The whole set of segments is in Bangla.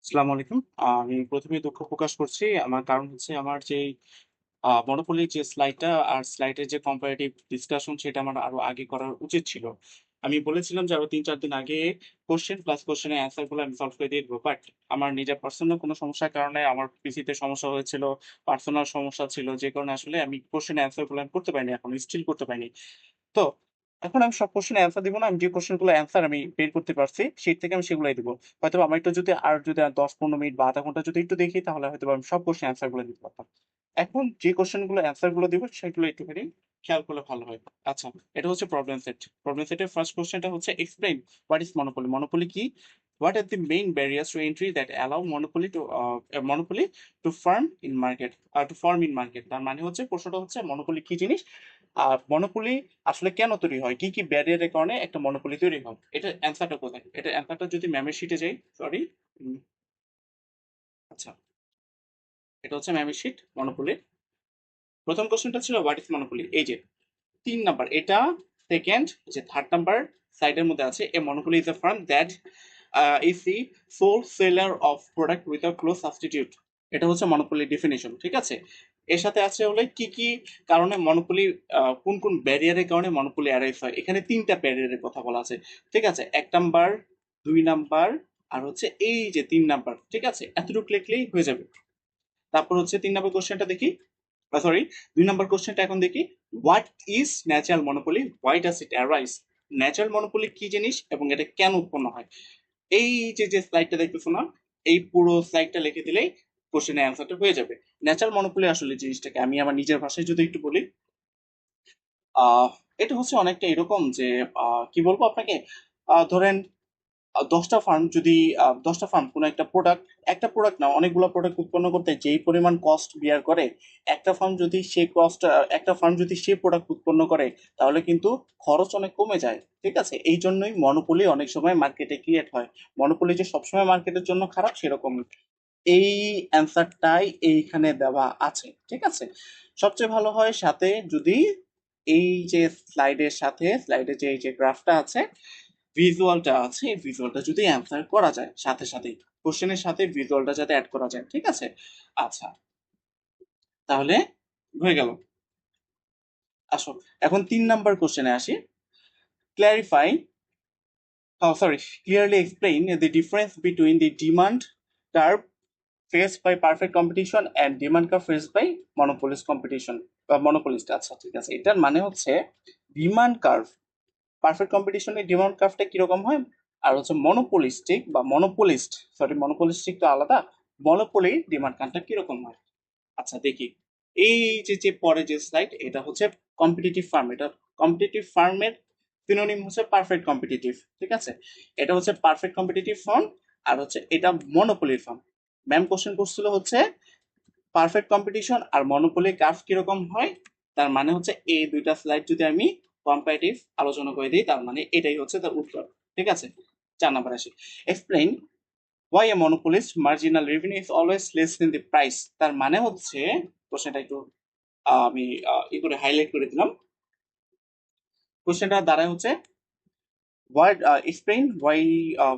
আসসালামু আলাইকুম। আমি ১ম এই দুঃখ প্রকাশ করছি। আমার কারণ হচ্ছে আমার যেই মনোপলির যে স্লাইডটা আর স্লাইডের যে কম্পারেটিভ ডিসকাশন সেটা আমার আরো আগে করা উচিত ছিল। আমি বলেছিলাম যে আরো ৩-৪ দিন আগে কোয়েশ্চেন প্লাস কোয়েশ্চেনের অ্যান্সার গুলো আমি সলভ করে দিয়ে দিব। বাট আমার নিজের পার্সোনাল কোনো সমস্যার কারণে আমার পিসিতে সমস্যা হয়েছিল, পার্সোনাল সমস্যা ছিল যে কারণে আসলে আমি কোয়েশ্চেনের অ্যান্সার গুলো আমি করতে পারিনি এখনো স্টিল করতে পারিনি। তো এখন আমি সব কোশ্চেনের অ্যান্সার দিব না। আমি যে কোশ্চেন গুলো অ্যান্সার আমি বের করতে পারছি, শীট থেকে আমি সেগুলাই দিব। হয়তোবা আমার একটু যদি ১০-১৫ মিনিট বা ০.৫ ঘন্টা যদি একটু দেখি তাহলে হয়তোবা আমি সব কোশ্চেন অ্যান্সার গুলো দিতে পারতাম। এখন যে কোশ্চেন গুলো অ্যান্সার গুলো দিব সেগুলো একটুখানি খেয়াল করলে ভালো হয়। আচ্ছা, এটা হচ্ছে প্রবলেম সেট। প্রবলেম সেটের ফার্স্ট কোশ্চেনটা হচ্ছে explain what is monopoly? Monopoly কি? What are the main barriers to entry that allow monopoly to form in market to form in market? তার মানে হচ্ছে প্রশ্নটা হচ্ছে মনোপলি কি জিনিস? আর মনোপলি আসলে কেন তৈরি হয়? কি, কি ব্যারিয়ারের কারণে একটা মনোপলি তৈরি হয়? এটার অ্যান্সারটা কোথায়? এটার অ্যান্সারটা যদি ম্যামের শিটে যাই, সরি। আচ্ছা, এটা হচ্ছে ম্যামের শিট মনোপলির। প্রথম কোশ্চেনটা ছিল হোয়াট ইজ মনোপলি? এই যে ৩ নাম্বার এটা, সেকেন্ড যে থার্ড নাম্বার সাইডের মধ্যে আছে a monopoly is a firm that is the sole seller of product without close substitute. এটা হচ্ছে মনোপলি ডেফিনিশন, ঠিক আছে? এর সাথে আছে হলে কি কি কারণে মনোপলি, কোন কোন ব্যারিয়ারের কারণে মনোপলি অ্যারাইজ হয়। এখানে ৩টা ব্যারিয়ারের কথা বলা আছে, ঠিক আছে? ১ নাম্বার, ২ নাম্বার আর হচ্ছে এই যে ৩ নাম্বার, ঠিক আছে? এতটুকু লিখলেই হয়ে যাবে। তারপর হচ্ছে ৩ নাম্বার কোশ্চেনটা দেখি, সরি ২ নাম্বার কোশ্চেনটা এখন দেখি। What is natural monopoly? Why does it arise? Natural monopoly কি জিনিস এবং এটা কেন উৎপন্ন হয়? এই যে স্লাইডটা দেখতেছো না, এই পুরো স্লাইডটা লিখে দিলেই কোশ্চেনের অ্যান্সারটা হয়ে যাবে। ন্যাচারাল মনোপলি আসলে জিনিসটাকে আমি আমার নিজের ভাষায় যদি একটু বলি, আহ এটা হচ্ছে অনেকটা এরকম যে কি বলবো আপনাকে, ধরেন ১০টা ফার্ম যদি ১০টা ফার্ম কোনো একটা প্রোডাক্ট না অনেকগুলো প্রোডাক্ট উৎপন্ন করতে যেই পরিমাণ কস্ট বিয়ার করে, একটা ফার্ম যদি সেই প্রোডাক্ট উৎপন্ন করে তাহলে কিন্তু খরচ অনেক কমে যায়, ঠিক আছে? এই জন্যই মনোপলি অনেক সময় মার্কেটে ক্রিয়েট হয়। মনোপলি যে সবসময় মার্কেটের জন্য খারাপ সেরকম না। এই অ্যান্সারটাই এইখানে দেওয়া আছে, ঠিক আছে? সবচেয়ে ভালো হয় সাথে যদি এই যে স্লাইডে যে এই যে গ্রাফটা আছে, ভিজুয়ালটা আছে, এই ভিজুয়ালটা যদি অ্যান্সার করা যায় সাথে সাথেই, কোশ্চেনের সাথে ভিজুয়ালটা যাতে অ্যাড করা যায়, ঠিক আছে? আচ্ছা, তাহলে হয়ে গেল। আসো, এখন ৩ নাম্বার কোশ্চেনে আসি। Clarify, sorry, clearly explain the difference between the demand curve faced by perfect competition and demand curve faced by monopolist competition বা monopolist। আচ্ছা, ঠিক আছে, এটার মানে হচ্ছে ডিমান্ড কার্ভ, পারফেক্ট কম্পিটিশনের ডিমান্ড কার্ভটা কিরকম হয়, আর হচ্ছে মনোপলিস্টিক তো আলাদা, মনোপলির ডিমান্ড কার্ভটা কিরকম হয়। আচ্ছা দেখি, এই যে পরে যে স্লাইড এটা হচ্ছে কম্পিটিটিভ ফার্ম। এটা কম্পিটিটিভ ফার্মের সিনোনিম হচ্ছে পারফেক্ট কম্পিটিটিভ, ঠিক আছে? এটা হচ্ছে পারফেক্ট কম্পিটিটিভ ফার্ম আর হচ্ছে এটা মনোপলির ফার্ম। ম্যাম কোশ্চেন করছিল হচ্ছে পারফেক্ট কম্পিটিশন আর মনোপলি কার্ভ কিরকম হয়। তার মানে হচ্ছে এই দুইটা স্লাইড যদি আমি কম্পারেটিভ আলোচনা করে দিই তার মানে এটাই হচ্ছে তার উত্তর, ঠিক আছে? ৪ নাম্বার আসি। Explain why a monopolist marginal revenue is always less than the price। তার মানে হচ্ছে কোশ্চেনটা একটু আমি ই করে হাইলাইট করে দিলাম। কোশ্চেনটা দাঁড়ায় হচ্ছে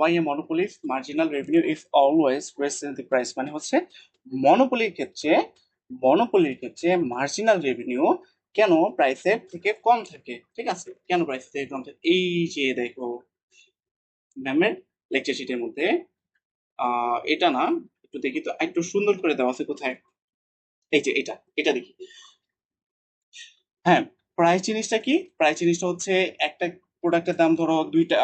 why a monopolist marginal revenue is always less than the price। মানে হচ্ছে মনোপলির ক্ষেত্রে মনোপলির ক্ষেত্রে মার্জিনাল রেভিনিউ কেন প্রাইসের থেকে কম থাকে, ঠিক আছে? কেন প্রাইস থেকে কম থাকে, এই যে দেখো ম্যামের লেকচার শিটের মধ্যে এটা না, একটু দেখি তো একটু সুন্দর করে দেওয়া আছে কোথায়। এই যে এটা এটা দেখি। হ্যাঁ, প্রাইস জিনিসটা কি? প্রাইস জিনিসটা হচ্ছে একটা প্রোডাক্টের দাম ধরো দুইটা,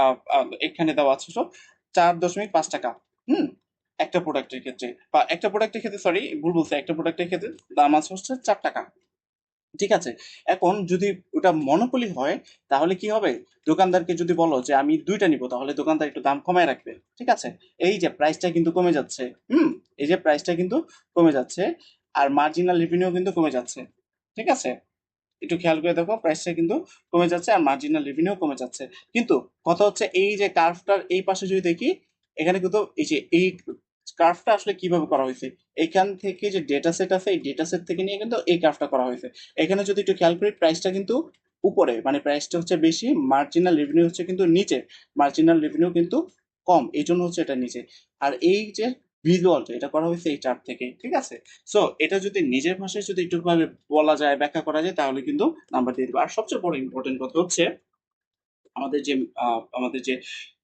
এখানে দেওয়া আছে সব ৪.৫ টাকা। হুম, একটা প্রোডাক্টের ক্ষেত্রে বা একটা প্রোডাক্টের ক্ষেত্রে, সরি ভুল বলছে, একটা প্রোডাক্টের ক্ষেত্রে দাম আছে হচ্ছে ৪ টাকা, ঠিক আছে? এখন যদি ওটা মনোপলি হয় তাহলে কি হবে? দোকানদারকে যদি বলো যে আমি দুইটা নিব তাহলে দোকানদার একটু দাম কমায় রাখবে, ঠিক আছে? এই যে প্রাইসটা কিন্তু কমে যাচ্ছে। হুম, এই যে প্রাইসটা কিন্তু কমে যাচ্ছে আর মার্জিনাল রেভিনিউ কিন্তু কমে যাচ্ছে, ঠিক আছে? একটু খেয়াল করে দেখো, প্রাইসটা কিন্তু কমে যাচ্ছে আর মার্জিনাল রেভিনিউ কমে যাচ্ছে। কিন্তু কথা হচ্ছে এই যে কার্ভটার এই পাশে যদি দেখি, এখানে কিন্তু এই কার্ভটা আসলে কিভাবে করা হয়েছে, এখান থেকে যে ডেটা সেট আছে এই ডেটা সেট থেকে নিয়ে কিন্তু এই কার্ভটা করা হয়েছে। এখানে যদি একটু খেয়াল করি প্রাইসটা কিন্তু উপরে, মানে প্রাইসটা হচ্ছে বেশি, মার্জিনাল রেভিনিউ হচ্ছে কিন্তু নিচে, মার্জিনাল রেভিনিউ কিন্তু কম, এই জন্য হচ্ছে এটা নিচে। আর এই যে ভিজুয়ালটা এটা করা হয়েছে এই চার্ট থেকে, ঠিক আছে। সো এটা যদি নিজের ভাষায় যদি একটু ভাবে বলা যায়, ব্যাখ্যা করা যায়, তাহলে কিন্তু নাম্বার দিয়ে দিবে। আর সবচেয়ে বড় ইম্পর্টেন্ট কথা হচ্ছে আমাদের যে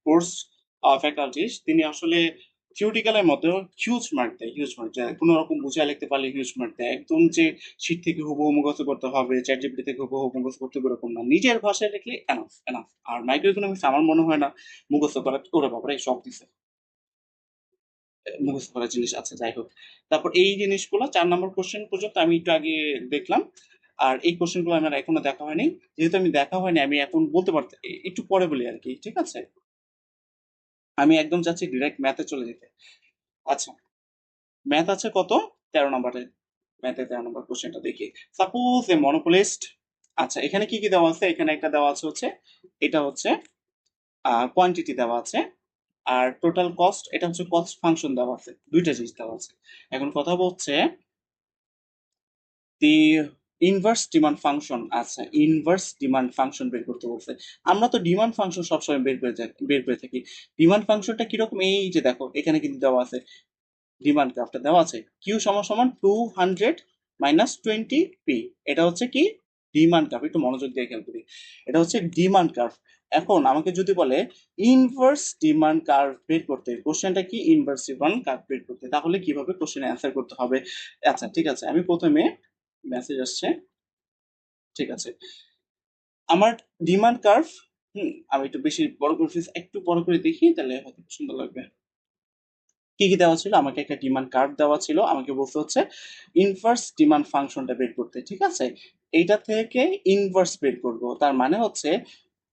কোর্স ফ্যাকাল্টি, তিনি আসলে থিওরিটিক্যালের মধ্যেও হিউজ মার্ক দেয়, হিউজ মার্ক দেয়। কোনো রকম বুঝায় লিখতে পারলে হিউজ মার্ক দেয়। একদম যে শীট থেকে হুবহু মুখস্থ করতে হবে, চ্যাট জিপিটি থেকে হুবহু মুখস্থ করতে হবে এরকম না, নিজের ভাষায় লিখলে এনাফ এনাফ। আর মাইক্রো ইকোনমিক্স আমার মনে হয় না মুখস্থ করা, ওরে বাবারে সব দিছে, মুখস্থ করার জিনিস আছে, যাই হোক। তারপর এই জিনিসগুলো 4 নম্বর কোশ্চেন পর্যন্ত আমি একটু আগে দেখলাম। আর এই কোশ্চেনগুলো আমার এখনো দেখা হয়নি। যেহেতু আমি দেখা হয়নি, আমি এখন বলতে পারতে একটু পরে বলি আর কি, ঠিক আছে। আমি একদম চাচ্ছি ডিরেক্ট ম্যাথে চলে যেতে। আচ্ছা, ম্যাথ আছে কত, 13 নম্বরে। ম্যাথে 13 নম্বর কোশ্চেনটা দেখি। সাপোজ এ মনোপলিস্ট। আচ্ছা, এখানে কি কি দেওয়া আছে? এখানে একটা দেওয়া আছে হচ্ছে, এটা হচ্ছে কোয়ান্টিটি দেওয়া আছে। আর টোটাল কস্ট, এটা হচ্ছে কস্ট ফাংশন দেওয়া আছে। দুইটা জিনিস দেওয়া আছে। এখন কথা হচ্ছে দি ইনভার্স ডিমান্ড ফাংশন। আচ্ছা, ইনভার্স ডিমান্ড ফাংশন বের করতে বলছে। আমরা তো ডিমান্ড ফাংশন সবসময় বের করে থাকি। ডিমান্ড ফাংশনটা কিরকম? এই যে দেখো, এখানে কিন্তু দেওয়া আছে, ডিমান্ড গ্রাফটা দেওয়া আছে, কিউ সমান সমান 200 মাইনাস 20p। এটা হচ্ছে কি? Demand graph. একটু মনোযোগ দিয়ে খেয়াল করি, এটা হচ্ছে ডিমান্ড গ্রাফ। এখন আমাকে যদি বলে ইনভার্স ডিমান্ড কার্ভ বের করতে, কোশ্চেনটা কি ইনভার্স ডিমান্ড কার্ভ বের করতে, তাহলে কিভাবে কোশ্চেনে অ্যান্সার করতে হবে? আচ্ছা ঠিক আছে, আমি প্রথমে, মেসেজ আসছে, ঠিক আছে, আমার ডিমান্ড কার্ভ, আমি একটু বেশি বড় করে ফেলছি, একটু বড় করে দেখি তাহলে হয়তো সুন্দর লাগবে। কি কি দেওয়া ছিল? আমাকে একটা ডিমান্ড কার্ভ দেওয়া ছিল, আমাকে বলতে হচ্ছে ইনভার্স ডিমান্ড ফাংশনটা বের করতে, ঠিক আছে। এইটা থেকে ইনভার্স বের করব, তার মানে হচ্ছে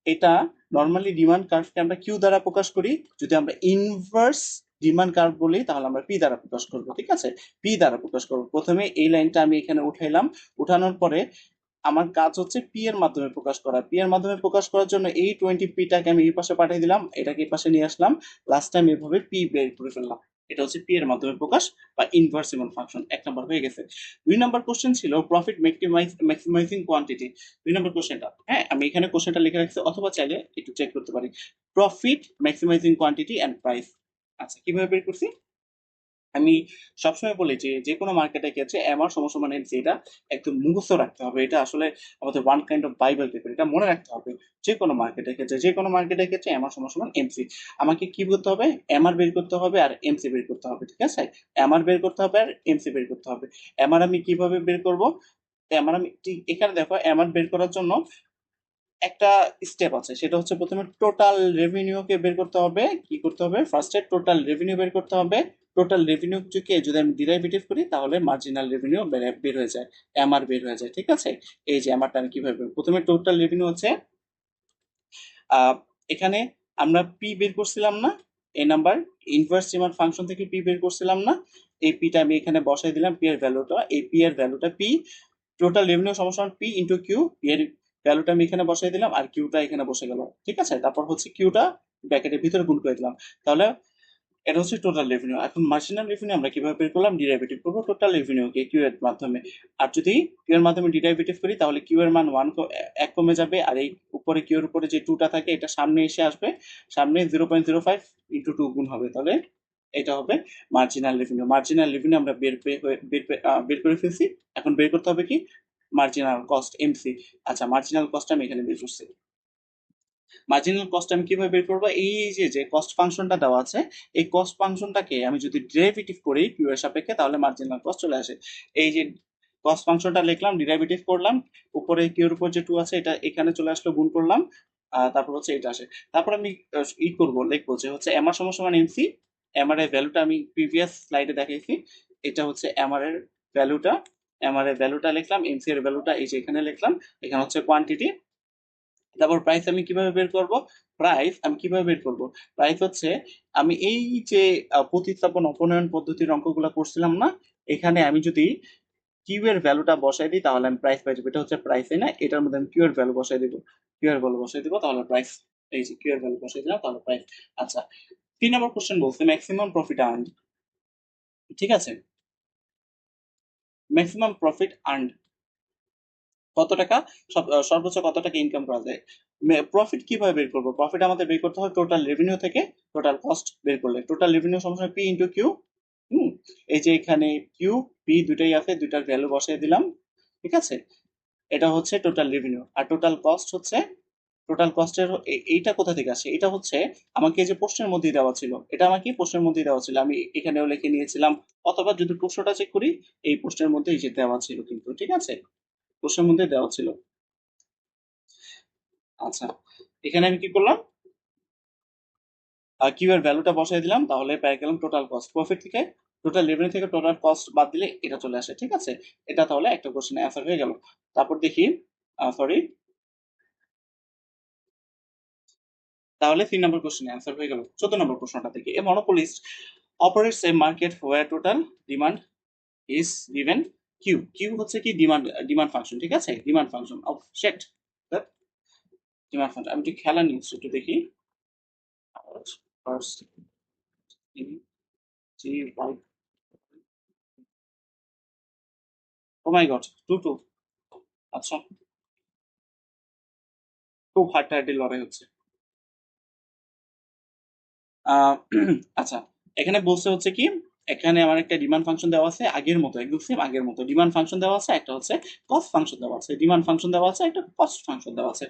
এটা নর্মালি ডিমান্ড কার্ভকে আমরা কিউ দ্বারা প্রকাশ করি, যদি আমরা ইনভার্স ডিমান্ড কার্ভ বলি তাহলে আমরা পি দ্বারা প্রকাশ করব, ঠিক আছে। পি দ্বারা প্রকাশ করব। প্রথমে এই লাইনটা আমি এখানে উঠাইলাম, উঠানোর পরে আমার কাজ হচ্ছে পি এর মাধ্যমে প্রকাশ করা। পি এর মাধ্যমে প্রকাশ করার জন্য এই 20p-টাকে আমি এই পাশে পাঠিয়ে দিলাম, এটাকে এই পাশে নিয়ে আসলাম, লাস্ট টাইম এভাবে পি বের করে ফেললাম। এটা হচ্ছে পি এর মাধ্যমে প্রকাশ বা ইনভার্সিবল ফাংশন। 1 নম্বর হয়ে গেছে। 2 নম্বর কোশ্চেন ছিল প্রফিট ম্যাক্সিমাইজিং কোয়ান্টিটি। 2 নম্বর কোশ্চেনটা, হ্যাঁ আমি এখানে কোশ্চেনটা লিখে রাখছি, অথবা চাইলে একটু চেক করতে পারি। Profit maximising quantity and price. আচ্ছা, কিভাবে বের করছি? আমি সবসময় বলি যে যে কোনো মার্কেটের ক্ষেত্রে এমআর সমান এমসি, এটা একদম মুখস্থ রাখতে হবে। এটা আসলে আমাদের one kind of Bible paper, এটা মনে রাখতে হবে। যে কোনো মার্কেটের ক্ষেত্রে, যে কোনো মার্কেটের ক্ষেত্রে এমআর সমান এমসি। আমাকে কি করতে হবে? এমআর বের করতে হবে আর এমসি বের করতে হবে, ঠিক আছে। এমআর বের করতে হবে আর এমসি বের করতে হবে। এমআর আমি কিভাবে বের করব? এমআর আমি ঠিক এখানে দেখো, এমআর বের করার জন্য একটা স্টেপ আছে, সেটা হচ্ছে প্রথমে টোটাল রেভিনিউকে বের করতে হবে। কি করতে হবে? ফার্স্টে টোটাল রেভিনিউ বের করতে হবে। টোটাল রেভিনিউ থেকে যদি আমি ডিরাইভেটিভ করি তাহলে মার্জিনাল রেভিনিউ বের হয়ে যায়, এমআর বের হয়ে যায়, ঠিক আছে। এই যে এমআরটা আমি কিভাবে প্রথমে টোটাল রেভিনিউ হচ্ছে আহ, এখানে আমরা পি বের করছিলাম না, এই নাম্বার ইনভার্স ডিমান্ড ফাংশন থেকে পি বের করছিলাম না, এই পিটা আমি এখানে বসাই দিলাম, পি এর ভ্যালুটা, এই পি এর ভ্যালুটা পি, টোটাল রেভিনিউ সমান পি ইন্টু কিউ, পি এর ভ্যালুটা আমি এখানে বসাই দিলাম আর কিউটা এখানে বসে গেল, ঠিক আছে। তারপর হচ্ছে কিউটা ব্র্যাকেটের ভিতরে গুণ করে দিলাম, তাহলে এটা হচ্ছে টোটাল রেভিনিউ। এখন মার্জিনাল রেভিনিউ আমরা কিভাবে বের করলাম? ডিরাইভেটিভ করবো টোটাল রেভিনিউকে কিউ এর মাধ্যমে। আর যদি কিউ এর মাধ্যমে ডিরাইভেটিভ করি তাহলে কিউ এর মান 1 কমে যাবে, আর এই উপরে কিউ এর উপরে যে 2টা থাকে এটা সামনে এসে আসবে, সামনে 0.05 ইন্টু 2 গুণ হবে, তাহলে এটা হবে মার্জিনাল রেভিনিউ। মার্জিনাল রেভিনিউ আমরা বের করে ফেলছি। এখন বের করতে হবে কি? Marginal cost, MC. আচ্ছা, মার্জিনাল কস্ট আমি এখানে বের করছি। মার্জিনাল কস্ট আমি কিভাবে বের করবো? এই যে যে কস্ট ফাংশনটা দেওয়া আছে, এই কস্ট ফাংশনটাকে আমি যদি ডেরিভেটিভ করি কিউ এর সাপেক্ষে তাহলে মার্জিনাল কস্ট চলে আসে। এই যে কস্ট ফাংশনটা লিখলাম, ডেরিভেটিভ করলাম, উপরে কিউ এর উপর যে 2 আছে এটা এখানে চলে আসলো, গুণ করলাম, তারপর হচ্ছে এটা আসে। তারপর আমি ই করবো, লিখবো যে হচ্ছে এমআর সমান এমসি। এমআর এর ভ্যালুটা আমি প্রিভিয়াস স্লাইডে দেখাইছি, এটা হচ্ছে এমআর এর ভ্যালুটা। এমআর এর ভ্যালুটা লিখলাম, এমসি এর ভ্যালুটা এই যে এখানে লিখলাম, এখানে হচ্ছে কোয়ান্টিটি। তারপর প্রাইস আমি কিভাবে বের করব? প্রাইস আমি কিভাবে বের করব? প্রাইস হচ্ছে আমি এই যে প্রতিস্থাপন অপনয়ন পদ্ধতির অঙ্কগুলো করছিলাম না, এখানে আমি যদি কিউ এর ভ্যালুটা বসাই দিই তাহলে আমি প্রাইস পাই যাবো। এটা হচ্ছে প্রাইস, না এটার মধ্যে আমি কিউ এর ভ্যালু বসাই দিব, কিউ এর ভ্যালু বসাই দিব তাহলে প্রাইস। এই যে কিউ এর ভ্যালু বসাই দিলাম তাহলে প্রাইস। আচ্ছা, 3 নম্বর কোশ্চেন বলছে ম্যাক্সিমাম প্রফিট আর্ন, ঠিক আছে। ম্যাক্সিমাম প্রফিট আর্ন কত টাকা, সর্বোচ্চ কত টাকা ইনকাম করা যায়? প্রফিট কিভাবে বের করবো? প্রফিট আমাদের বের করতে হয় টোটাল রেভিনিউ থেকে টোটাল কস্ট বের করলে। টোটাল রেভিনিউ সমান পি ইন্টু কিউ, এই যে এখানে কিউ পি দুটাই আছে, দুটার ভ্যালু বসিয়ে দিলাম, ঠিক আছে। এটা হচ্ছে টোটাল রেভিনিউ। আর টোটাল কস্ট হচ্ছে, টোটাল কস্টের এইটা কোথা থেকে আসে, এটা হচ্ছে আমাকে যে প্রশ্নের মধ্যে দেওয়া ছিল, এটা আমাকে প্রশ্নের মধ্যে দেওয়া ছিল, আমি এখানেও লিখে নিয়েছিলাম, অথবা যদি প্রশ্নটা চেক করি এই প্রশ্নের মধ্যে এই যে দেওয়া ছিল কিন্তু, ঠিক আছে, প্রশ্নের মধ্যে দেওয়া ছিল। আচ্ছা, এখানে আমি কি করলাম, কিউ এর ভ্যালুটা বসাই দিলাম, তাহলে পেয়ে গেলাম টোটাল কস্ট। প্রফিট থেকে, টোটাল রেভিনিউ থেকে টোটাল কস্ট বাদ দিলে এটা চলে আসে, ঠিক আছে। এটা তাহলে একটা কোশ্চেনের অ্যান্সার হয়ে গেল। তারপর দেখি, সরি, তাহলে 3 নম্বর কোশ্চেনের অ্যান্সার হয়ে গেল। 14 নম্বর প্রশ্নটা থেকে, a monopolist operates a market where total demand is given Q. Q হচ্ছে কি, ডিমান্ড, ডিমান্ড ফাংশন, ঠিক আছে, demand function of set, demand function. আমি একটু খেলা নিউজ একটু দেখি। ফার্স্ট জি বাই, ও মাই গড, 2-2। আচ্ছা, খুব হাড্ডাহাড্ডি লড়াই হচ্ছে। আহ, আচ্ছা, এখানে বলছে হচ্ছে কি, এখানে আমার একটা ডিমান্ড ফাংশন দেওয়া আছে আগের মতো, একদম সেম আগের মতো ডিমান্ড ফাংশন দেওয়া আছে, একটা হচ্ছে কস্ট ফাংশন দেওয়া আছে, ডিমান্ড ফাংশন দেওয়া আছে, একটা কস্ট ফাংশন দেওয়া আছে।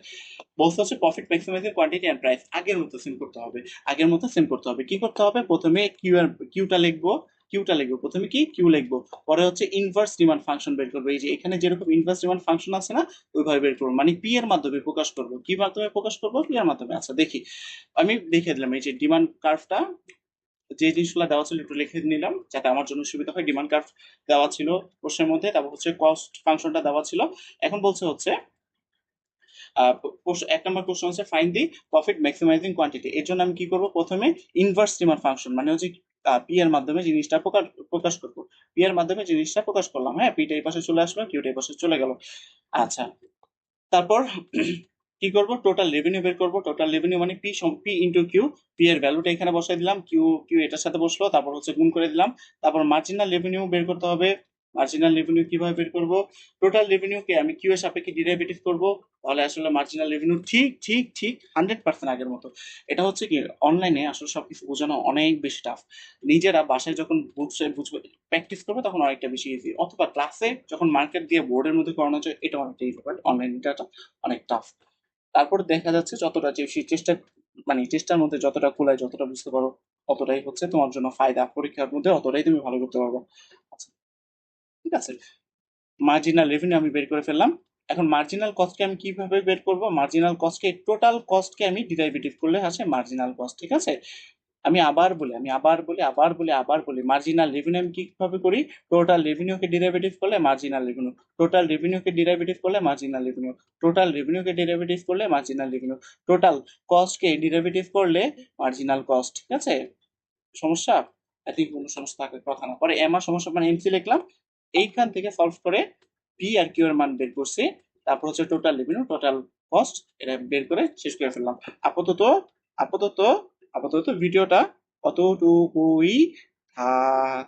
বলতে হচ্ছে profit maximising quantity and price আগের মতো সেম করতে হবে। আগের মতো সেম করতে হবে, কি করতে হবে, প্রথমে কিউ এর কিউটা লিখবো, কিউটা লিখবো প্রথমে, কি কিউ লিখবো, পরে হচ্ছে ইনভার্স ডিমান্ড ফাংশন বের করবো। এই যে এখানে যেরকম ইনভার্স ডিমান্ড ফাংশন আছে না, ওইভাবে বের করবো, মানে পি এর মাধ্যমে প্রকাশ করবো। কি মাধ্যমে প্রকাশ করবো, পি এর মাধ্যমে। আচ্ছা দেখি, আমি লিখে দিলাম এই যে ডিমান্ড কার্ভটা, যে জিনিসগুলো দেওয়া ছিল একটু লিখে নিলাম যাতে আমার জন্য সুবিধা হয়। ডিমান্ড কার্ভ দেওয়া ছিল প্রশ্নের মধ্যে, তারপর হচ্ছে কস্ট ফাংশনটা দেওয়া ছিল। এখন বলছে হচ্ছে 1 নম্বর কোশ্চেন হচ্ছে find the profit maximising quantity. এর জন্য আমি কি করব, প্রথমে ইনভার্স ডিমান্ড ফাংশন মানে হচ্ছে পি এর মাধ্যমে জিনিসটা প্রকাশ করব। পি এর মাধ্যমে জিনিসটা প্রকাশ করলাম, হ্যাঁ, পিটা এই পাশে চলে আসলো, কিউটা এই পাশে চলে গেল। আচ্ছা, তারপর কি করব, টোটাল রেভিনিউ বের করব। টোটাল রেভিনিউ মানে পি ইন্টু কিউ, পি এর ভ্যালুটা এখানে বসাই দিলাম, কিউ কিউ এটার সাথে বসলো, তারপর হচ্ছে গুণ করে দিলাম। তারপর মার্জিনাল রেভিনিউ বের করতে হবে। মার্জিনাল রেভিনিউ কিভাবে বের করব, টোটাল রেভিনিউকে আমি কিউ এর সাপেক্ষে ডেরিভেটিভ করব, তাহলে আসলে মার্জিনাল রেভিনিউ ঠিক ঠিক ঠিক 100% আগের মতো। এটা হচ্ছে কি, অনলাইনে আসলে সবকিছু বোঝানো অনেক বেশি টাফ। নিজেরা বাসায় যখন বুঝবে প্র্যাকটিস করবে তখন অনেকটা বেশি ইজি, অথবা ক্লাসে যখন মার্কেট দিয়ে বোর্ডের মধ্যে করানো যায় এটা অনেকটা ইজি, বাট অনলাইন এটা অনেক টাফ। তারপর দেখা যাচ্ছে যতটা যে সেই চেষ্টা, মানে চেষ্টার মধ্যে যতটা কুলায়, যতটা বুঝতে পারো অতটাই হচ্ছে তোমার জন্য ফায়দা, পরীক্ষার মধ্যে অতটাই তুমি ভালো করতে পারবে। আচ্ছা, ঠিক আছে, মার্জিনাল রেভিনিউ আমি বের করে ফেললাম। এখন মার্জিনাল কস্টকে আমি কিভাবে বের করব, মার্জিনাল কস্টকে টোটাল কস্টকে আমি ডিরাইভেটিভ করলে আসে মার্জিনাল কস্ট, ঠিক আছে। আমি আবার বলি মার্জিনাল রেভিনিউ আমি কিভাবে করি, টোটাল রেভিনিউকে ডেরিভেটিভ করলে মার্জিনাল রেভিনিউ, টোটাল রেভিনিউকে ডেরিভেটিভ করলে মার্জিনাল রেভিনিউ, টোটাল রেভিনিউকে ডেরিভেটিভ করলে মার্জিনাল রেভিনিউ, টোটাল কস্টকে ডেরিভেটিভ করলে মার্জিনাল কস্ট, ঠিক আছে। সমস্যা, এত কোনো সমস্যা থাকার কথা না। পরে এমআর সমস্যা মানে এমসি লিখলাম, এইখান থেকে সলভ করে পি আর কিউ এর মান বের করছি, তারপর হচ্ছে টোটাল রেভিনিউ, টোটাল কস্ট, এটা বের করে শেষ করে ফেললাম। আপাতত আপাতত আপাতত ভিডিওটা অতটুকুই থাক।